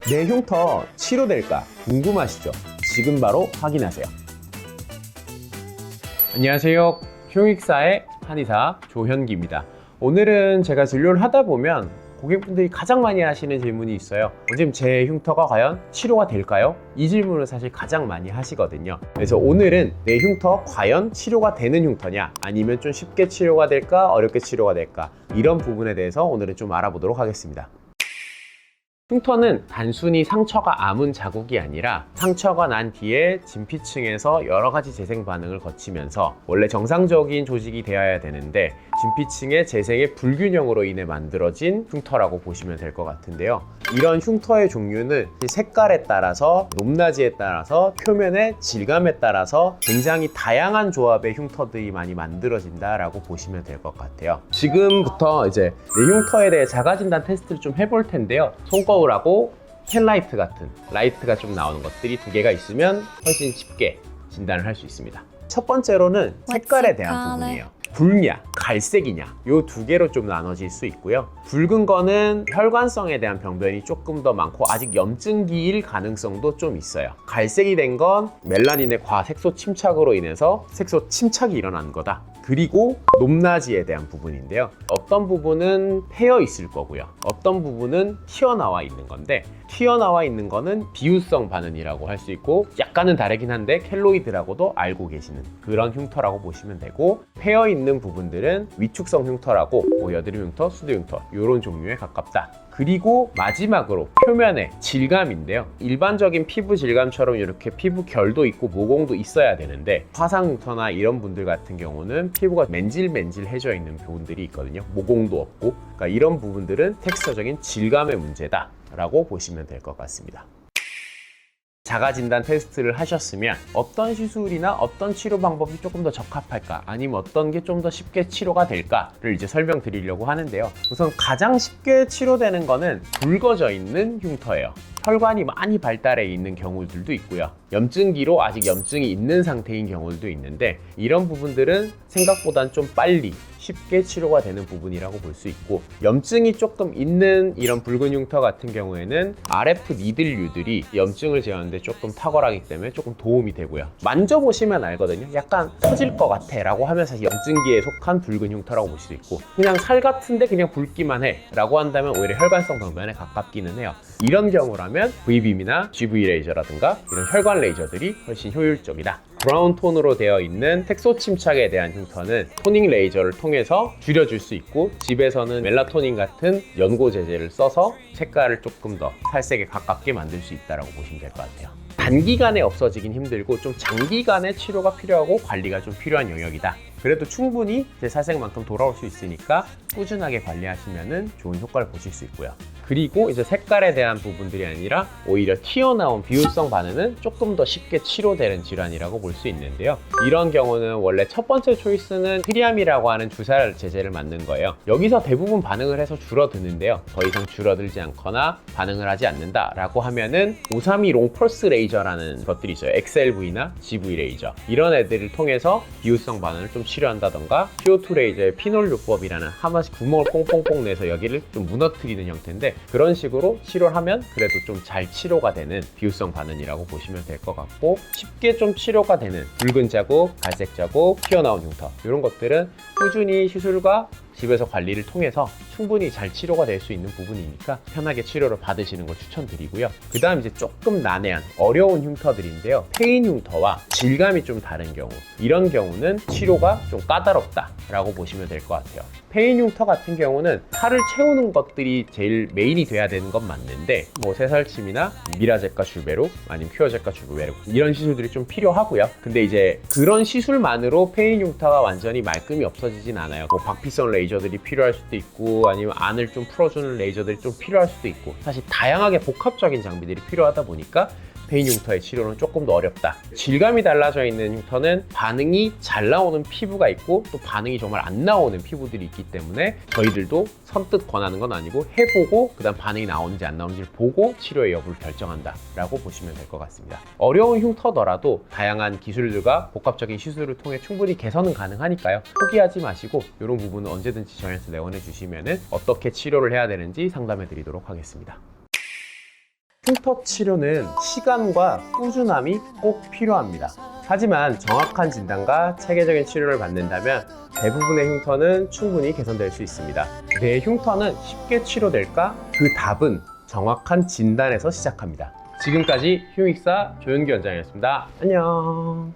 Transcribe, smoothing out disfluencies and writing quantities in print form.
내 흉터 치료될까 궁금하시죠? 지금 바로 확인하세요. 안녕하세요. 흉익사의 한의사 조현기입니다. 오늘은 제가 진료를 하다 보면 고객분들이 가장 많이 하시는 질문이 있어요. 선생님, 제 흉터가 과연 치료가 될까요? 이 질문을 사실 가장 많이 하시거든요. 그래서 오늘은 내 흉터 과연 치료가 되는 흉터냐, 아니면 좀 쉽게 치료가 될까, 어렵게 치료가 될까, 이런 부분에 대해서 오늘은 좀 알아보도록 하겠습니다. 흉터는 단순히 상처가 아문 자국이 아니라 상처가 난 뒤에 진피층에서 여러 가지 재생 반응을 거치면서 원래 정상적인 조직이 되어야 되는데 진피층의 재생의 불균형으로 인해 만들어진 흉터라고 보시면 될 것 같은데요. 이런 흉터의 종류는 색깔에 따라서, 높낮이에 따라서, 표면의 질감에 따라서 굉장히 다양한 조합의 흉터들이 많이 만들어진다라고 보시면 될 것 같아요. 지금부터 이제 내 흉터에 대해 자가진단 테스트를 좀 해볼 텐데요. 손거울하고 펜라이트 같은 라이트가 좀 나오는 것들이 두 개가 있으면 훨씬 쉽게 진단을 할 수 있습니다. 첫 번째로는 색깔에 대한 부분이에요. 붉냐, 갈색이냐, 이 두 개로 좀 나눠질 수 있고요. 붉은 거는 혈관성에 대한 병변이 조금 더 많고 아직 염증기일 가능성도 좀 있어요. 갈색이 된 건 멜라닌의 과색소 침착으로 인해서 색소 침착이 일어난 거다. 그리고 높낮이에 대한 부분인데요. 어떤 부분은 패여 있을 거고요. 어떤 부분은 튀어나와 있는 건데, 튀어나와 있는 거는 비유성 반응이라고 할 수 있고, 약간은 다르긴 한데 켈로이드라고도 알고 계시는 그런 흉터라고 보시면 되고, 패여 있는 부분들은 위축성 흉터라고 뭐 여드름 흉터, 수두 흉터 이런 종류에 가깝다. 그리고 마지막으로 표면의 질감인데요. 일반적인 피부 질감처럼 이렇게 피부 결도 있고 모공도 있어야 되는데, 화상 흉터나 이런 분들 같은 경우는 피부가 맨질맨질해져 있는 부분들이 있거든요. 모공도 없고. 그러니까 이런 부분들은 텍스처적인 질감의 문제다 라고 보시면 될 것 같습니다. 자가진단 테스트를 하셨으면 어떤 시술이나 어떤 치료 방법이 조금 더 적합할까, 아니면 어떤 게 좀 더 쉽게 치료가 될까를 이제 설명드리려고 하는데요. 우선 가장 쉽게 치료되는 거는 붉어져 있는 흉터예요. 혈관이 많이 발달해 있는 경우들도 있고요. 염증기로 아직 염증이 있는 상태인 경우들도 있는데, 이런 부분들은 생각보단 좀 빨리 쉽게 치료가 되는 부분이라고 볼 수 있고, 염증이 조금 있는 이런 붉은 흉터 같은 경우에는 RF 니들류들이 염증을 제어하는데 조금 탁월하기 때문에 조금 도움이 되고요. 만져보시면 알거든요. 약간 터질 것 같아 라고 하면서 염증기에 속한 붉은 흉터라고 볼 수도 있고, 그냥 살 같은데 그냥 붉기만 해 라고 한다면 오히려 혈관성 병변에 가깝기는 해요. 이런 경우라면 V빔이나 GV 레이저라든가 이런 혈관 레이저들이 훨씬 효율적이다. 브라운 톤으로 되어 있는 색소 침착에 대한 흉터는 토닝 레이저를 통해서 줄여줄 수 있고, 집에서는 멜라토닌 같은 연고 제제를 써서 색깔을 조금 더 살색에 가깝게 만들 수 있다고 보시면 될 것 같아요. 단기간에 없어지긴 힘들고 좀 장기간의 치료가 필요하고 관리가 좀 필요한 영역이다. 그래도 충분히 제 살색만큼 돌아올 수 있으니까 꾸준하게 관리하시면 좋은 효과를 보실 수 있고요. 그리고 이제 색깔에 대한 부분들이 아니라 오히려 튀어나온 비율성 반응은 조금 더 쉽게 치료되는 질환이라고 볼 수 있는데요. 이런 경우는 원래 첫 번째 초이스는 트리암이라고 하는 주사 제제를 맞는 거예요. 여기서 대부분 반응을 해서 줄어드는데요. 더 이상 줄어들지 않거나 반응을 하지 않는다라고 하면은 532 롱펄스 레이저라는 것들이 있어요. XLV나 GV 레이저. 이런 애들을 통해서 비율성 반응을 좀 치료한다던가, CO2 레이저의 피놀요법이라는 한 번씩 구멍을 뽕뽕뽕 내서 여기를 좀 무너뜨리는 형태인데, 그런 식으로 치료를 하면 그래도 좀 잘 치료가 되는 비율성 반응이라고 보시면 될 것 같고, 쉽게 좀 치료가 되는 붉은 자국, 갈색 자국, 튀어나온 흉터, 이런 것들은 꾸준히 시술과 집에서 관리를 통해서 충분히 잘 치료가 될 수 있는 부분이니까 편하게 치료를 받으시는 걸 추천드리고요. 그 다음 이제 조금 난해한 어려운 흉터들인데요. 페인 흉터와 질감이 좀 다른 경우, 이런 경우는 치료가 좀 까다롭다 라고 보시면 될 것 같아요. 페인 흉터 같은 경우는 살을 채우는 것들이 제일 메인이 돼야 되는 건 맞는데, 뭐 새살침이나 미라제과 주베로, 아니면 큐어제과 주베로, 이런 시술들이 좀 필요하고요. 근데 이제 그런 시술만으로 페인 흉터가 완전히 말끔히 없어지진 않아요. 뭐 박피성 레이저들이 필요할 수도 있고, 아니면 안을 좀 풀어주는 레이저들이 좀 필요할 수도 있고, 사실 다양하게 복합적인 장비들이 필요하다 보니까 페인 흉터의 치료는 조금 더 어렵다. 질감이 달라져 있는 흉터는 반응이 잘 나오는 피부가 있고, 또 반응이 정말 안 나오는 피부들이 있기 때문에 저희들도 선뜻 권하는 건 아니고 해보고 그 다음 반응이 나오는지 안 나오는지를 보고 치료의 여부를 결정한다 라고 보시면 될 것 같습니다. 어려운 흉터더라도 다양한 기술들과 복합적인 시술을 통해 충분히 개선은 가능하니까요. 포기하지 마시고 이런 부분은 언제든지 저희한테 내원해 주시면 어떻게 치료를 해야 되는지 상담해 드리도록 하겠습니다. 흉터 치료는 시간과 꾸준함이 꼭 필요합니다. 하지만 정확한 진단과 체계적인 치료를 받는다면 대부분의 흉터는 충분히 개선될 수 있습니다. 내 흉터는 쉽게 치료될까? 그 답은 정확한 진단에서 시작합니다. 지금까지 흉익사 조현기 원장이었습니다. 안녕.